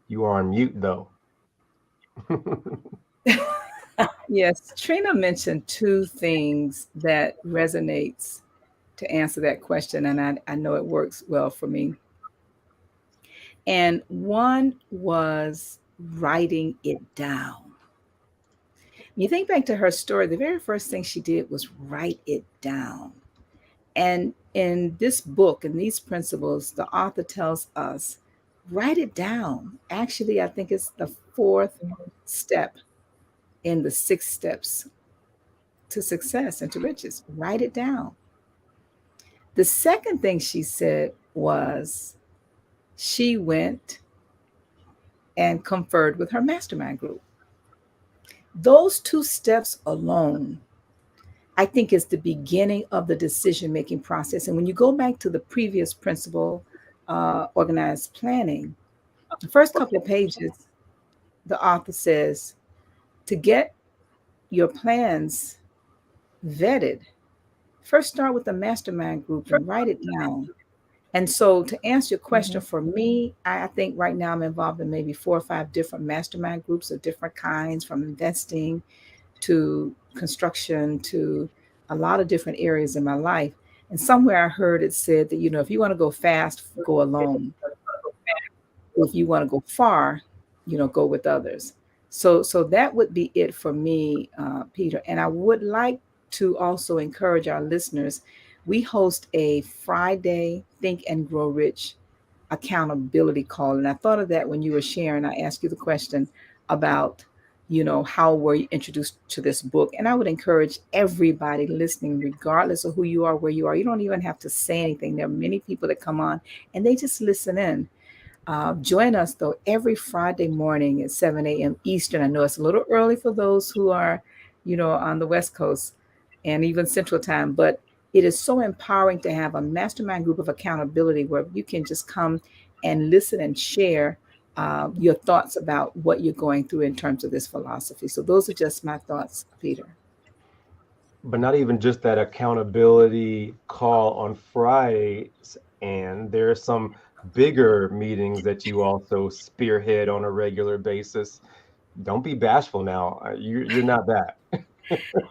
you are on mute though. Yes, Trina mentioned two things that resonates to answer that question, and I know it works well for me. And one was writing it down. You think back to her story, the very first thing she did was write it down. And in this book and these principles, the author tells us, write it down. Actually, I think it's the fourth step in the 6 steps to success and to riches. Write it down. The second thing she said was she went and conferred with her mastermind group. Those 2 steps alone, I think, is the beginning of the decision making process. And when you go back to the previous principle, organized planning, the first couple of pages, the author says to get your plans vetted, first start with the mastermind group and write it down. And so, to answer your question, for me, I think right now I'm involved in maybe 4 or 5 different mastermind groups of different kinds, from investing to construction to a lot of different areas in my life. And somewhere I heard it said that, if you want to go fast, go alone. If you want to go far, go with others. So that would be it for me, Peter. And I would like to also encourage our listeners. We host a Friday Think and Grow Rich accountability call. And I thought of that when you were sharing. I asked you the question about, how were you introduced to this book? And I would encourage everybody listening, regardless of who you are, where you are. You don't even have to say anything. There are many people that come on and they just listen in. Join us, though, every Friday morning at 7 a.m. Eastern. I know it's a little early for those who are, on the West Coast and even Central Time, but it is so empowering to have a mastermind group of accountability where you can just come and listen and share your thoughts about what you're going through in terms of this philosophy. So those are just my thoughts, Peter. But not even just that accountability call on Fridays, and there are some bigger meetings that you also spearhead on a regular basis. Don't be bashful now. You're not that.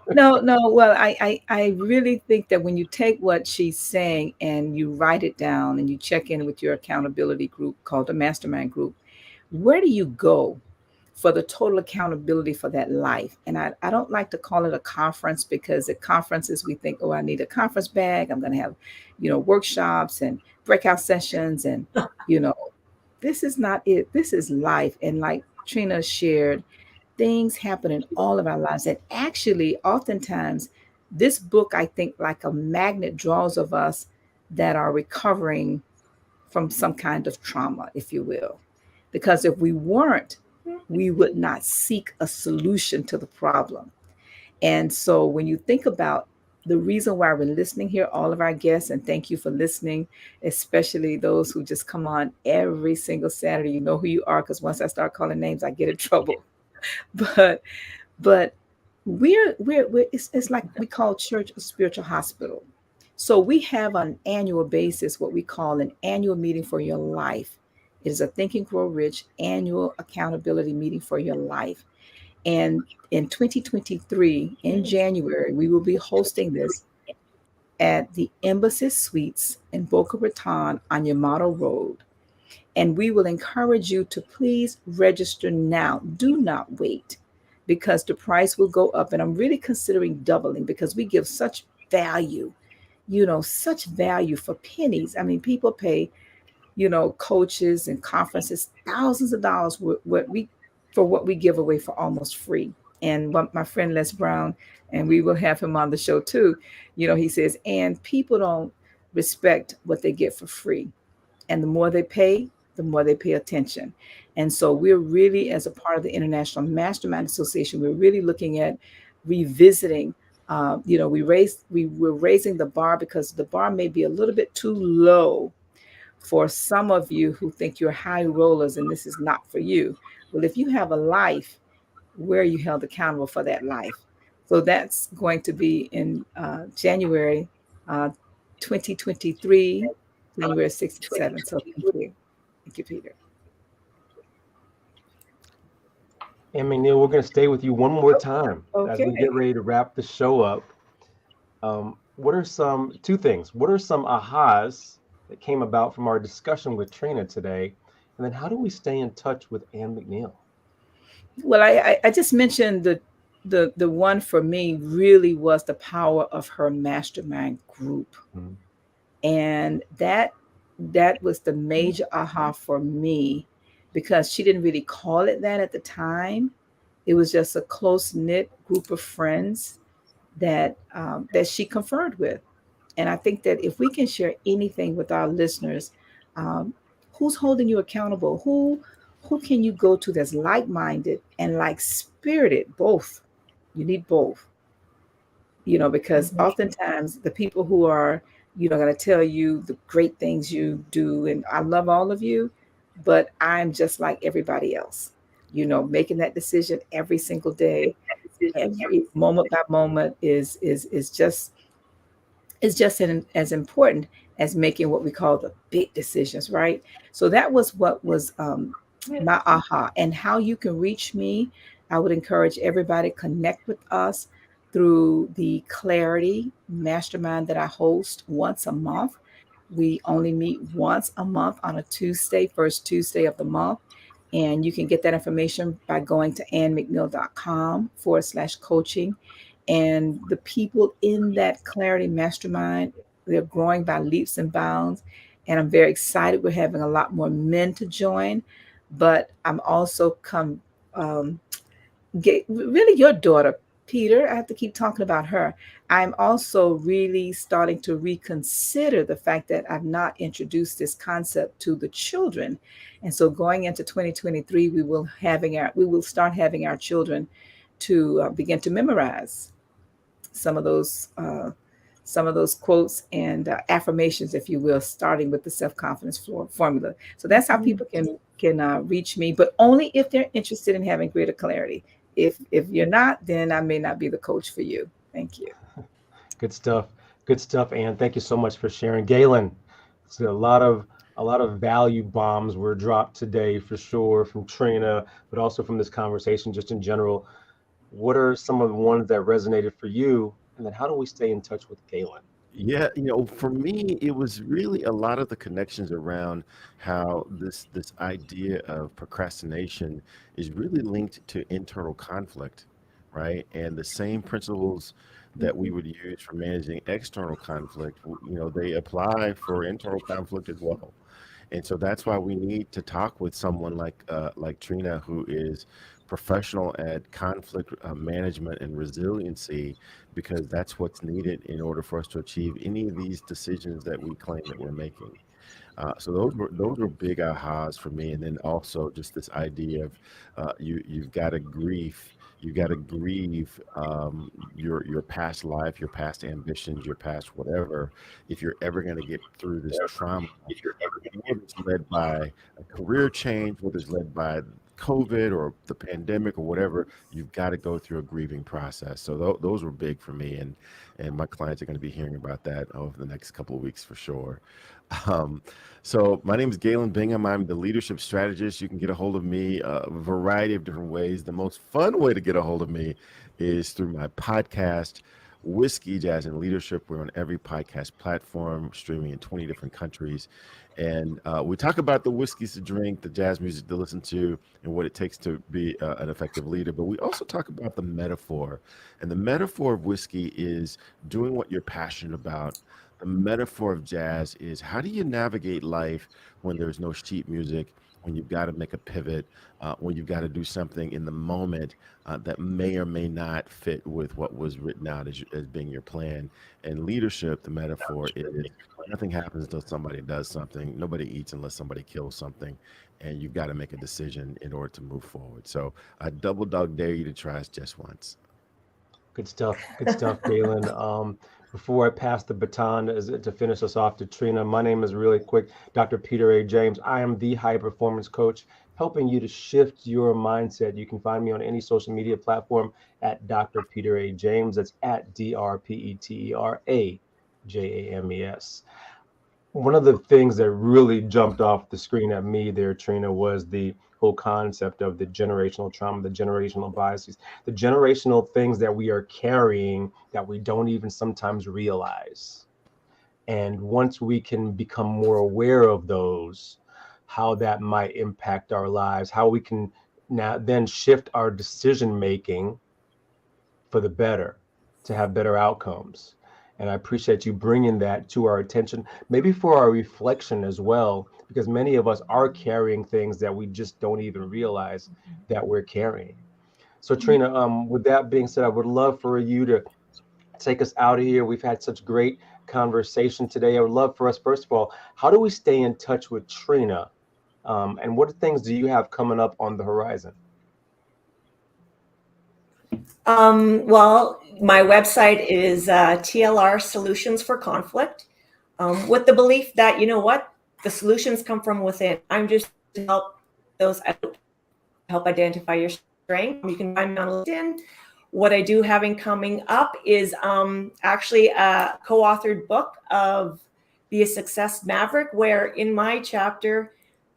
No. Well, I really think that when you take what she's saying and you write it down and you check in with your accountability group called a mastermind group, where do you go for the total accountability for that life? And I don't like to call it a conference, because at conferences we think, oh, I need a conference bag. I'm going to have, workshops and breakout sessions. And, this is not it. This is life. And like Treena shared, things happen in all of our lives. And actually, oftentimes, this book, I think, like a magnet, draws of us that are recovering from some kind of trauma, if you will. Because if we weren't, we would not seek a solution to the problem. And so when you think about the reason why we're listening here, all of our guests, and thank you for listening, especially those who just come on every single Saturday. You know who you are, because once I start calling names, I get in trouble. But but we're it's like we call church a spiritual hospital. So we have on an annual basis what we call an annual meeting for your life. It is a Think and Grow Rich annual accountability meeting for your life. And in 2023, in January, we will be hosting this at the Embassy Suites in Boca Raton on Yamato Road. And we will encourage you to please register now. Do not wait, because the price will go up. And I'm really considering doubling, because we give such value, such value for pennies. I mean, people pay, coaches and conferences, thousands of dollars for what we give away for almost free. And my friend Les Brown, and we will have him on the show too, he says, and people don't respect what they get for free. And the more they pay, the more they pay attention. And so we're really, as a part of the International Mastermind Association, we're really looking at revisiting. We're raising the bar because the bar may be a little bit too low for some of you who think you're high rollers and this is not for you. Well, if you have a life, where are you held accountable for that life? So that's going to be in January 2023, January 6th and 7th. So thank you. Thank you, Peter. And McNeil, we're going to stay with you one more time as we Okay. get ready to wrap the show up. What are two things? What are some ahas that came about from our discussion with Treena today? And then how do we stay in touch with Ann McNeil? Well, I just mentioned the one for me really was the power of her mastermind group. Mhm. And that was the major aha for me, because she didn't really call it that at the time. It was just a close knit group of friends that she conferred with. And I think that if we can share anything with our listeners, um, who's holding you accountable? Who can you go to that's like minded and like spirited? Both. You need both. Because oftentimes the people who are, going to tell you the great things you do, and I love all of you, but I'm just like everybody else, making that decision every single day, every moment by moment is just as important as making what we call the big decisions, right? So that was what was my aha. And how you can reach me, I would encourage everybody to connect with us through the Clarity Mastermind that I host once a month. We only meet once a month on a Tuesday, first Tuesday of the month. And you can get that information by going to annmcneil.com/coaching. And the people in that Clarity Mastermind, they're growing by leaps and bounds. And I'm very excited. We're having a lot more men to join. But I'm also really your daughter, Peter. I have to keep talking about her. I'm also really starting to reconsider the fact that I've not introduced this concept to the children. And so going into 2023, we will start having our children to begin to memorize some of those quotes and affirmations, if you will, starting with the self-confidence formula. So that's how people can reach me, but only if they're interested in having greater clarity. If you're not, then I may not be the coach for you. Thank you. Good stuff. Good stuff, Ann. Thank you so much for sharing. Galen, it's a lot of value bombs were dropped today for sure from Treena, but also from this conversation just in general. What are some of the ones that resonated for you? And then how do we stay in touch with Galen? Yeah, for me, it was really a lot of the connections around how this idea of procrastination is really linked to internal conflict, right? And the same principles that we would use for managing external conflict, they apply for internal conflict as well. And so that's why we need to talk with someone like Treena, who is professional at conflict management and resiliency, because that's what's needed in order for us to achieve any of these decisions that we claim that we're making. So those were big ahas for me, and then also just this idea of you've got to grieve. You got to grieve your past life, your past ambitions, your past whatever. If you're ever going to get through this trauma, whether it's led by a career change, whether it's led by COVID or the pandemic or whatever, you've got to go through a grieving process. So those were big for me, and my clients are going to be hearing about that over the next couple of weeks for sure. Um, so my name is Galen Bingham. I'm the leadership strategist. You can get a hold of me a variety of different ways. The most fun way to get a hold of me is through my podcast, Whiskey, Jazz, and Leadership. We're on every podcast platform, streaming in 20 different countries. And we talk about the whiskeys to drink, the jazz music to listen to, and what it takes to be an effective leader. But we also talk about the metaphor. And the metaphor of whiskey is doing what you're passionate about. The metaphor of jazz is how do you navigate life when there's no sheet music, when you've got to make a pivot, when you've got to do something in the moment that may or may not fit with what was written out as being your plan. And leadership, the metaphor is nothing happens until somebody does something. Nobody eats unless somebody kills something. And you've got to make a decision in order to move forward. So I double dog dare you to try us just once. Good stuff, Galen. Before I pass the baton to finish us off to Treena, my name is really quick, Dr. Peter A. James. I am the high performance coach, helping you to shift your mindset. You can find me on any social media platform at Dr. Peter A. James. That's at DrPeterAJames. One of the things that really jumped off the screen at me there, Treena, was the whole concept of the generational trauma, the generational biases, the generational things that we are carrying that we don't even sometimes realize. And once we can become more aware of those, how that might impact our lives, how we can now then shift our decision making for the better, to have better outcomes. And I appreciate you bringing that to our attention, maybe for our reflection as well, because many of us are carrying things that we just don't even realize that we're carrying. So Treena, with that being said, I would love for you to take us out of here. We've had such great conversation today. I would love for us, first of all, how do we stay in touch with Treena? And what things do you have coming up on the horizon? Well, my website is TLR Solutions for Conflict, with the belief that, you know what, the solutions come from within. I'm just to help those out, help identify your strength. You can find me on LinkedIn. What I do having coming up is actually a co-authored book of Be a Success Maverick, where in my chapter,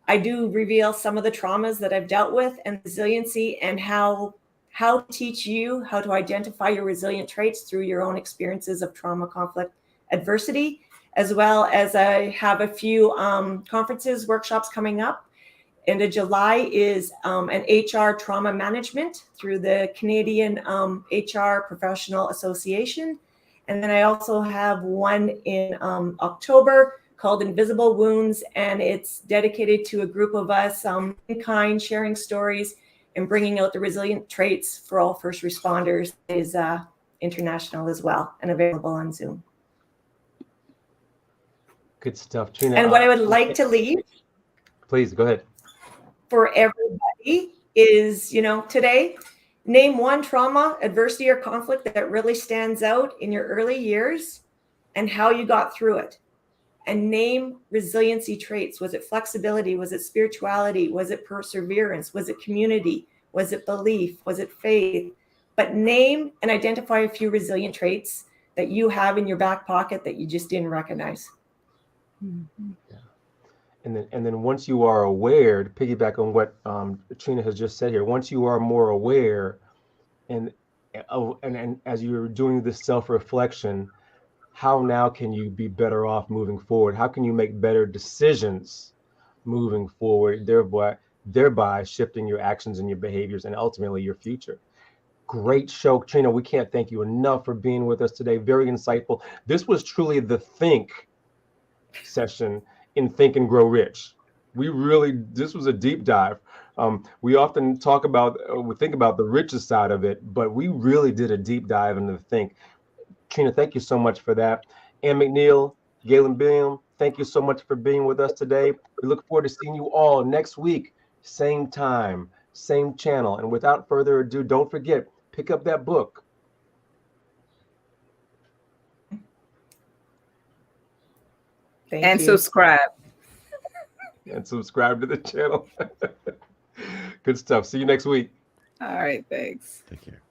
I do reveal some of the traumas that I've dealt with and resiliency, and how to teach you how to identify your resilient traits through your own experiences of trauma, conflict, adversity, as well as I have a few conferences, workshops coming up. End of July is an HR trauma management through the Canadian HR Professional Association. And then I also have one in October called Invisible Wounds, and it's dedicated to a group of us in kind, sharing stories and bringing out the resilient traits for all first responders. It is international as well and available on Zoom. Good stuff, Treena. And what I would like to leave, please go ahead, for everybody is, you know, today, name one trauma, adversity, or conflict that really stands out in your early years and how you got through it. And name resiliency traits. Was it flexibility? Was it spirituality? Was it perseverance? Was it community? Was it belief? Was it faith? But name and identify a few resilient traits that you have in your back pocket that you just didn't recognize. Yeah. And then once you are aware, to piggyback on what Treena has just said here, once you are more aware, and as you're doing this self-reflection, how now can you be better off moving forward? How can you make better decisions moving forward, thereby shifting your actions and your behaviors and ultimately your future? Great show, Treena. We can't thank you enough for being with us today. Very insightful. This was truly the Think session in Think and Grow Rich. This was a deep dive. We often we think about the richest side of it, but we really did a deep dive into the Think. Treena, thank you so much for that. Ann McNeil, Galen Beam, thank you so much for being with us today. We look forward to seeing you all next week, same time, same channel. And without further ado, don't forget, pick up that book. And subscribe. And subscribe to the channel. Good stuff. See you next week. All right, thanks. Take care.